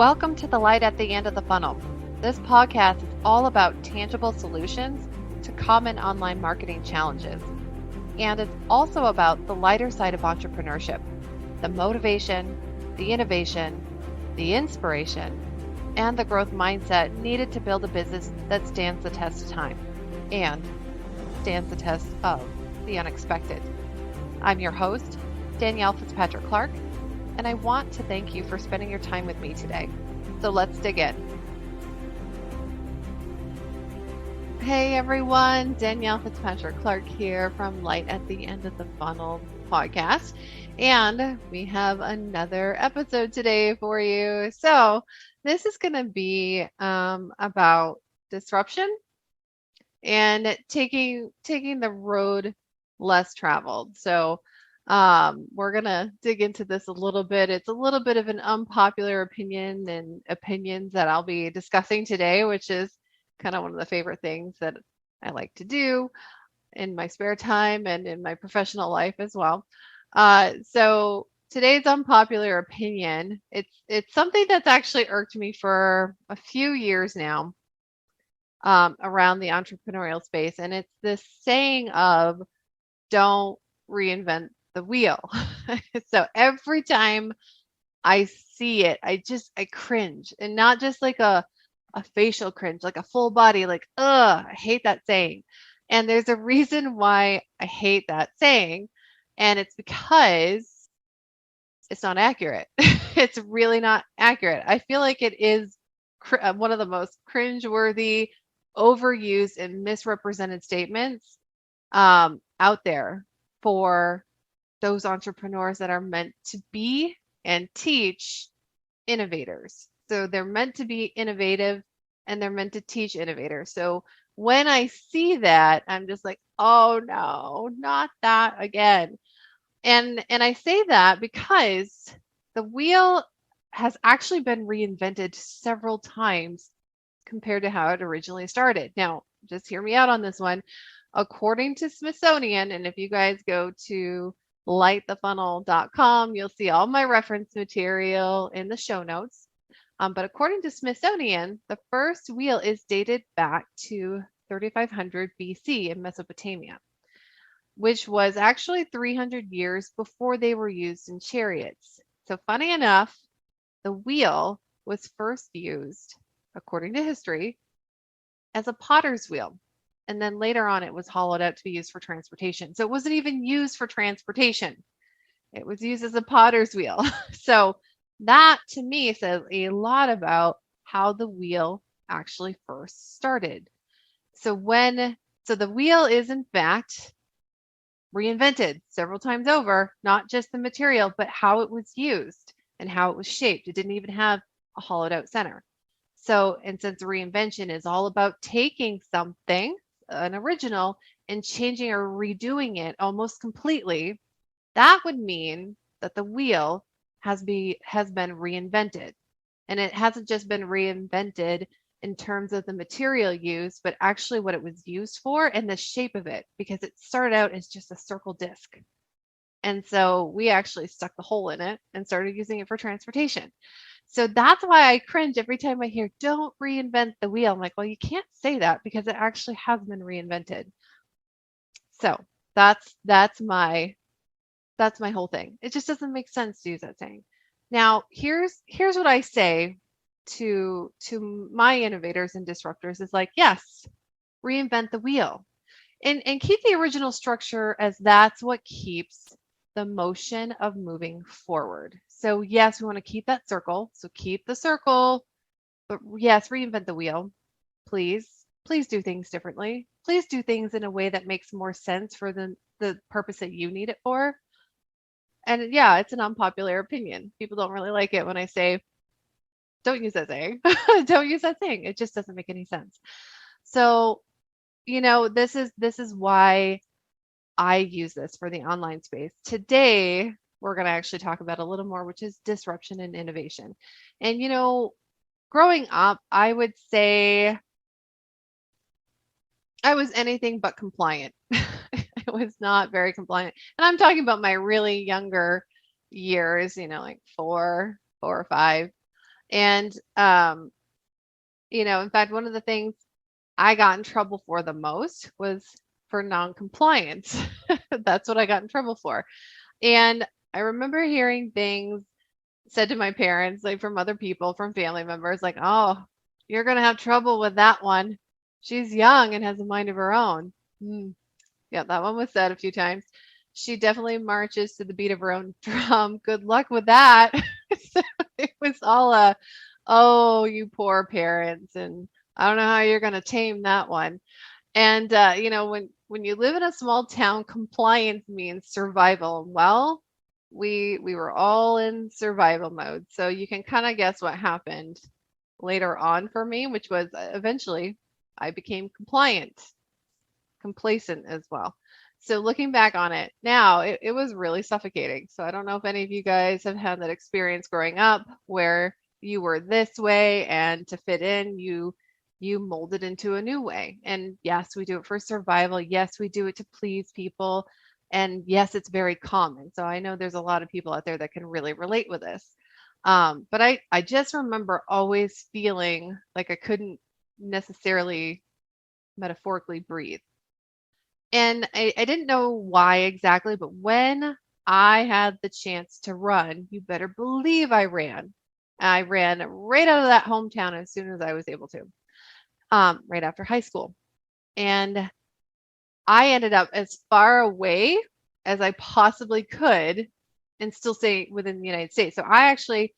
Welcome to the light at the end of the funnel. This podcast is all about tangible solutions to common online marketing challenges. And it's also about the lighter side of entrepreneurship, the motivation, the innovation, the inspiration, and the growth mindset needed to build a business that stands the test of time and stands the test of the unexpected. I'm your host, Danielle Fitzpatrick Clark, and I want to thank you for spending your time with me today. So let's dig in. Hey everyone, Danielle Fitzpatrick Clark here from Light at the End of the Funnel podcast. And we have another episode today for you. So this is going to be about disruption and taking the road less traveled. So we're going to dig into this a little bit. It's a little bit of an unpopular opinion and opinions that I'll be discussing today, which is kind of one of the favorite things that I like to do in my spare time and in my professional life as well. So today's unpopular opinion, it's something that's actually irked me for a few years now around the entrepreneurial space. And it's this saying of don't reinvent the wheel. So every time I see it, I cringe, and not just like a facial cringe, like a full body, like, I hate that saying. And there's a reason why I hate that saying. And it's because it's not accurate. It's really not accurate. I feel like it is one of the most cringe-worthy, overused, and misrepresented statements out there for those entrepreneurs that are meant to be and teach innovators. So they're meant to be innovative and they're meant to teach innovators. So when I see that, I'm just like, oh no, not that again. And I say that because the wheel has actually been reinvented several times compared to how it originally started. Now, just hear me out on this one. According to Smithsonian, and if you guys go to lightthefunnel.com, you'll see all my reference material in the show notes. But according to Smithsonian, the first wheel is dated back to 3500 BC in Mesopotamia, which was actually 300 years before they were used in chariots. So funny enough, the wheel was first used, according to history, as a potter's wheel. And then later on, it was hollowed out to be used for transportation. So it wasn't even used for transportation. It was used as a potter's wheel. So that to me says a lot about how the wheel actually first started. So the wheel is in fact reinvented several times over, not just the material, but how it was used and how it was shaped. It didn't even have a hollowed out center. So, and since reinvention is all about taking something, an original, and changing or redoing it almost completely, that would mean that the wheel has been reinvented. And it hasn't just been reinvented in terms of the material used, but actually what it was used for and the shape of it, because it started out as just a circle disc. And so we actually stuck the hole in it and started using it for transportation. So that's why I cringe every time I hear, don't reinvent the wheel. I'm like, well, you can't say that because it actually has been reinvented. So that's my whole thing. It just doesn't make sense to use that saying. Now, here's what I say to my innovators and disruptors is like, yes, reinvent the wheel and keep the original structure, as that's what keeps the motion of moving forward. So yes, we want to keep that circle. So keep the circle, but yes, reinvent the wheel. Please do things differently. Please do things in a way that makes more sense for the purpose that you need it for. And yeah, it's an unpopular opinion. People don't really like it when I say, don't use that saying. Don't use that thing. It just doesn't make any sense. So, this is why I use this for the online space. Today, we're going to actually talk about a little more, which is disruption and innovation. And, growing up, I would say I was anything but compliant. I was not very compliant. And I'm talking about my really younger years, like four or five. And, in fact, one of the things I got in trouble for the most was for non-compliance. That's what I got in trouble for. And I remember hearing things said to my parents, like from other people, from family members, like, oh, you're going to have trouble with that one. She's young and has a mind of her own. Hmm. Yeah, that one was said a few times. She definitely marches to the beat of her own drum. Good luck with that. So it was all oh, you poor parents, and I don't know how you're going to tame that one. And when you live in a small town, compliance means survival. Well, we were all in survival mode, so you can kind of guess what happened later on for me, which was eventually I became complacent as well. So looking back on it now, it was really suffocating. So I don't know if any of you guys have had that experience growing up where you were this way and to fit in, you molded into a new way. And yes, we do it for survival. Yes, we do it to please people. And yes, it's very common. So I know there's a lot of people out there that can really relate with this. But I just remember always feeling like I couldn't necessarily metaphorically breathe. And I didn't know why exactly, but when I had the chance to run, you better believe I ran. I ran right out of that hometown as soon as I was able to, right after high school. And I ended up as far away as I possibly could and still stay within the United States. So I actually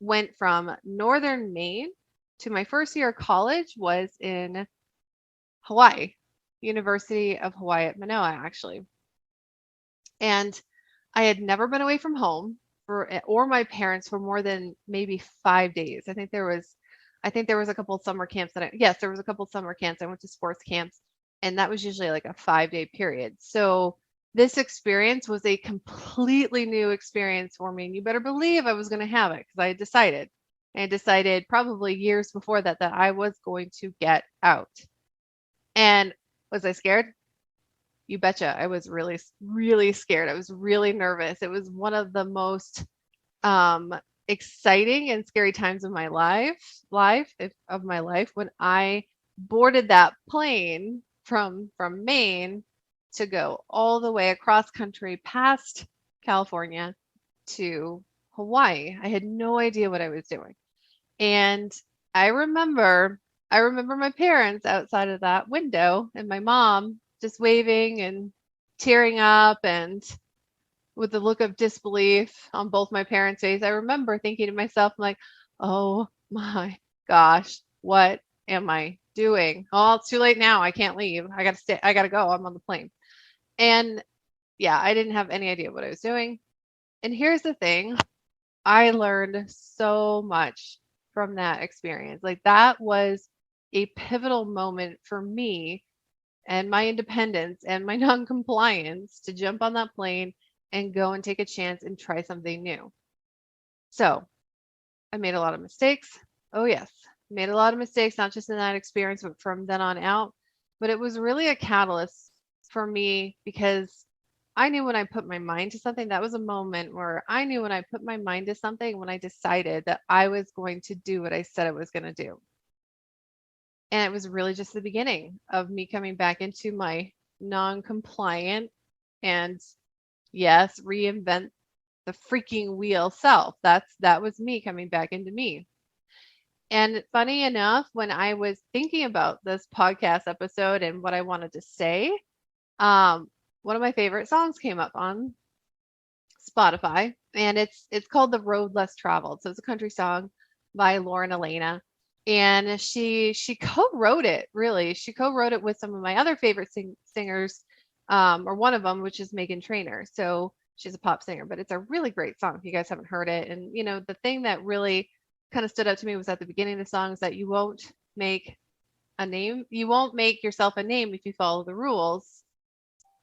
went from northern Maine to my first year of college was in Hawaii, University of Hawaii at Manoa, actually. And I had never been away from home or my parents for more than maybe 5 days. I think there was a couple of summer camps yes, there was a couple of summer camps. I went to sports camps, and that was usually like a 5-day period. So this experience was a completely new experience for me. And you better believe I was going to have it because I had decided probably years before that I was going to get out. And was I scared? You betcha. I was really, really scared. I was really nervous. It was one of the most um, exciting and scary times of my life when I boarded that plane from Maine to go all the way across country past California to Hawaii. I had no idea what I was doing. And I remember I remember my parents outside of that window and my mom just waving and tearing up and with the look of disbelief on both my parents' face. I remember thinking to myself, like, oh my gosh, what am I doing? Oh, it's too late now. I can't leave. I gotta stay. I gotta go. I'm on the plane. And yeah, I didn't have any idea what I was doing. And here's the thing. I learned so much from that experience. Like that was a pivotal moment for me and my independence and my non-compliance to jump on that plane and go and take a chance and try something new. So I made a lot of mistakes. Oh, yes, made a lot of mistakes, not just in that experience, but from then on out. But it was really a catalyst for me because I knew when I put my mind to something, that was a moment where I knew when I put my mind to something, when I decided that I was going to do what I said I was going to do. And it was really just the beginning of me coming back into my non compliant and yes, reinvent the freaking wheel self. That was me coming back into me. And funny enough, when I was thinking about this podcast episode and what I wanted to say, one of my favorite songs came up on Spotify, and it's called "The Road Less Traveled." So it's a country song by Lauren Elena, and she co-wrote it. Really, she co-wrote it with some of my other favorite singers, or one of them, which is Megan Trainor. So she's a pop singer, but it's a really great song if you guys haven't heard it. And the thing that really kind of stood out to me was at the beginning of the song is that you won't make yourself a name if you follow the rules.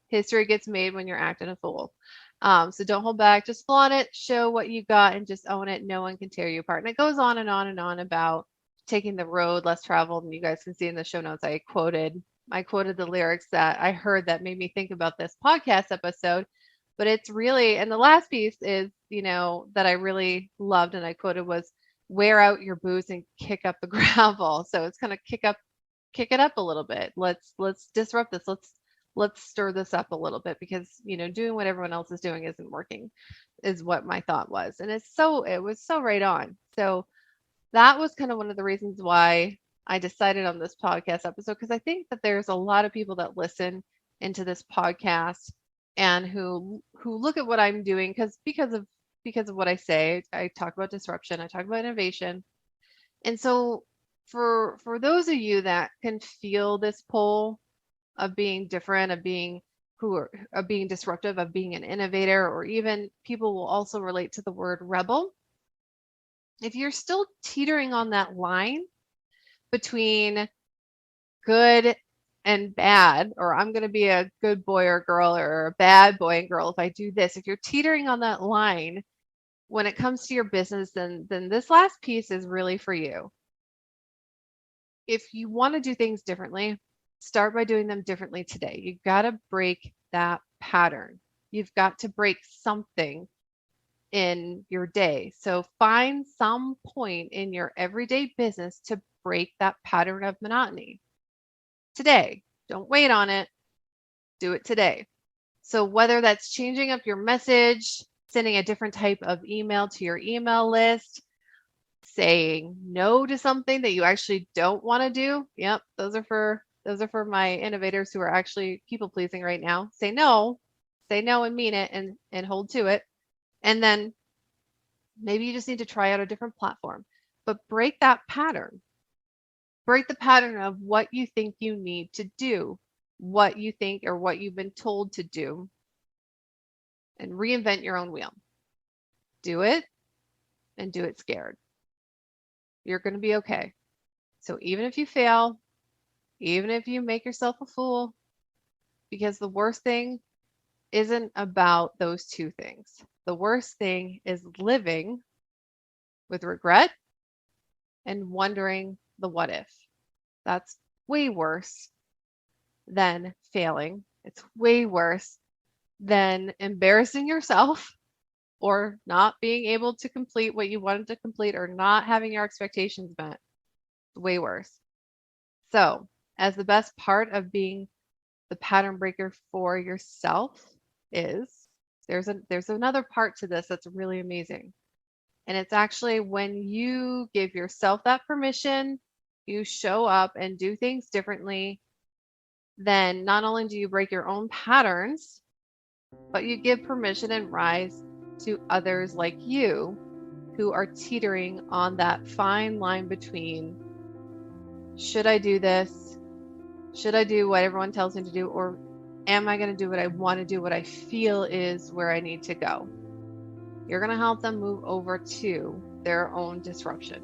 History gets made when you're acting a fool. So don't hold back. Just flaunt it, show what you got, and just own it. No one can tear you apart. And it goes on and on and on about taking the road less traveled. And you guys can see in the show notes, I quoted the lyrics that I heard that made me think about this podcast episode. But it's really, and the last piece is, that I really loved and I quoted was, wear out your boots and kick up the gravel. So it's kind of kick it up a little bit. Let's disrupt this. Let's stir this up a little bit because, doing what everyone else is doing isn't working, is what my thought was. And it was so right on. So that was kind of one of the reasons why I decided on this podcast episode, because I think that there's a lot of people that listen into this podcast and who look at what I'm doing because of what I say. I talk about disruption, I talk about innovation. And so for those of you that can feel this pull of being different, of being disruptive, of being an innovator, or even people will also relate to the word rebel. If you're still teetering on that line between good and bad, or I'm going to be a good boy or girl or a bad boy and girl if I do this, if you're teetering on that line when it comes to your business, then this last piece is really for you. If you want to do things differently, start by doing them differently today. You've got to break that pattern. You've got to break something in your day. So find some point in your everyday business to break that pattern of monotony today. Don't wait on it. Do it today. So whether that's changing up your message, sending a different type of email to your email list, saying no to something that you actually don't want to do. Yep, those are for my innovators who are actually people pleasing right now. Say no and mean it and hold to it. And then maybe you just need to try out a different platform, but break that pattern. Break the pattern of what you think you need to do, what you think or what you've been told to do, and reinvent your own wheel. Do it and do it scared. You're going to be okay. So even if you fail, even if you make yourself a fool, because the worst thing isn't about those two things. The worst thing is living with regret and wondering the what if. That's way worse than failing. It's way worse than embarrassing yourself or not being able to complete what you wanted to complete or not having your expectations met. Way worse. So, as the best part of being the pattern breaker for yourself is there's another part to this that's really amazing. And it's actually when you give yourself that permission, you show up and do things differently, then not only do you break your own patterns, but you give permission and rise to others like you who are teetering on that fine line between should I do this? Should I do what everyone tells me to do? Or am I going to do what I want to do, what I feel is where I need to go? You're going to help them move over to their own disruption,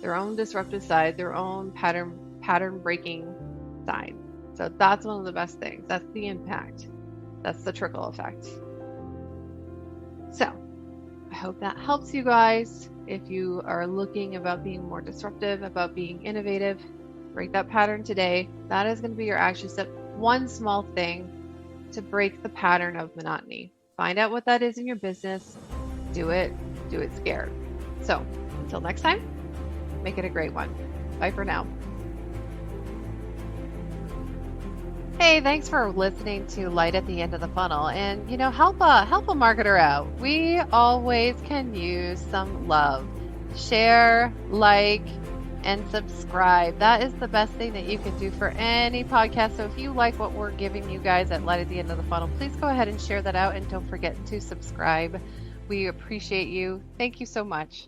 their own disruptive side, their own pattern breaking side. So that's one of the best things. That's the impact. That's the trickle effect. So I hope that helps you guys. If you are looking about being more disruptive, about being innovative, break that pattern today. That is going to be your action step. One small thing to break the pattern of monotony. Find out what that is in your business. Do it scared. So until next time, make it a great one. Bye for now. Hey, thanks for listening to Light at the End of the Funnel. And, help a marketer out. We always can use some love. Share, like, and subscribe. That is the best thing that you can do for any podcast. So if you like what we're giving you guys at Light at the End of the Funnel, please go ahead and share that out. And don't forget to subscribe. We appreciate you. Thank you so much.